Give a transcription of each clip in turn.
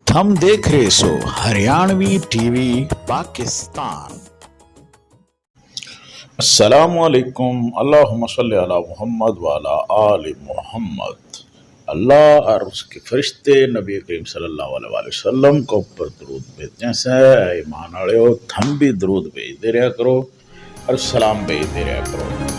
थम देख रहे सो हरियाणवी टीवी पाकिस्तान। अस्सलामुअलैकुम, अल्लाहुम्मा सल्ली अला मुहम्मद व अला आलि मुहम्मद। अल्लाह और उसके फरिश्ते नबी करीम सल्लल्लाहु अलैहि वसल्लम को ऊपर दरूद भेजने से ईमान वाले हो, थम भी दरूद भेज दे रहा करो और सलाम भेज दे रहा करो।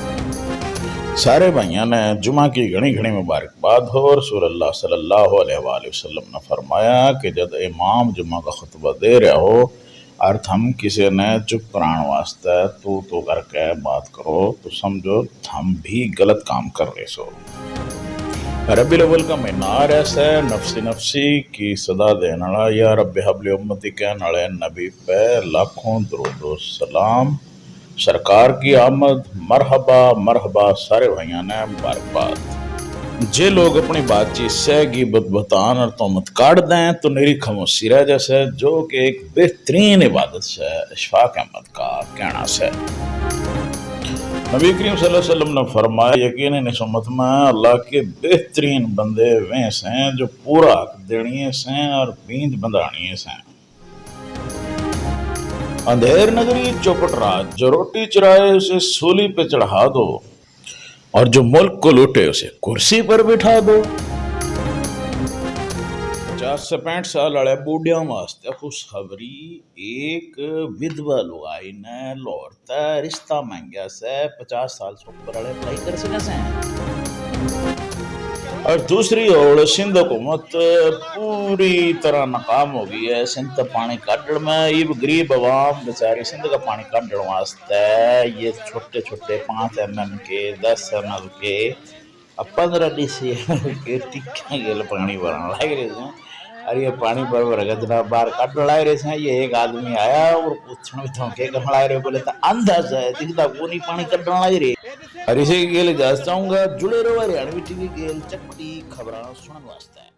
सारे भाइयों ने जुमा की घनी घनी मुबारकबाद हो। रसूल अल्लाह सल्लल्लाहु अलैहि वसल्लम ने फरमाया कि जब इमाम जुमा का खुतबा दे रहा हो और थम किसी ने चुप कराने वास्ते तू करके बात करो तो समझो थम भी गलत काम कर रहे सो। रबीउल अव्वल का महीना आ रहा है, नफसी नफसी की सदा देने वाला या रब्बि हबली उम्मती कहने वाले नबी पे लाखों दरूद सलाम। सरकार की आमद, मरहबा मरहबा। सारे भाइयों ने मुबारकबाद। जे लोग अपनी बातचीत से गिबत बतान और तोहमत काट दें तो निरी खामोशी रह जैसे, जो कि एक बेहतरीन इबादत से इशफाक अहमद का कहना से। नबी करीम सल्लल्लाहु अलैहि वसल्लम ने फरमाया, यकीनन इस उम्मत में अल्लाह के बेहतरीन बंदे वे हैं जो पूरा हक देनिए से और बींद बंधानिए से। अंधेर नगरी चौपट रात, जो रोटी चुराए उसे सूली पे चढ़ा दो और जो मुल्क को लूटे उसे कुर्सी पर बिठा दो। 50 से 65 साल वाले बूढ़ियों वास्ते खुशखबरी, एक विधवा लुगाई ने लाहौर तक रिश्ता मांगा से 50 साल से ऊपर वाले अप्लाई कर सके से। और दूसरी ओर सिंध हुकूमत पूरी तरह नाकाम हो गई है सिंध पानी काटने में। ये गरीब आवाम बेचारी सिंध का पानी काटने वास्ते ये छोटे छोटे 5 mm के 10 ml के 15 DCM के टिक्के गेल पानी भरने लग रहे हैं। और ये पानी भर जनाब बाहर काटने लग रहे हैं। ये एक आदमी आया और पूछने में के करने लग रहे, बोले तो अंदाज है दिखता वो नहीं पानी काटने लग रही। और इसी के लिए चाहूंगा जुड़े रहो हरियाणवी टीवी गेल चटपटी खबर सुनने वास्ते।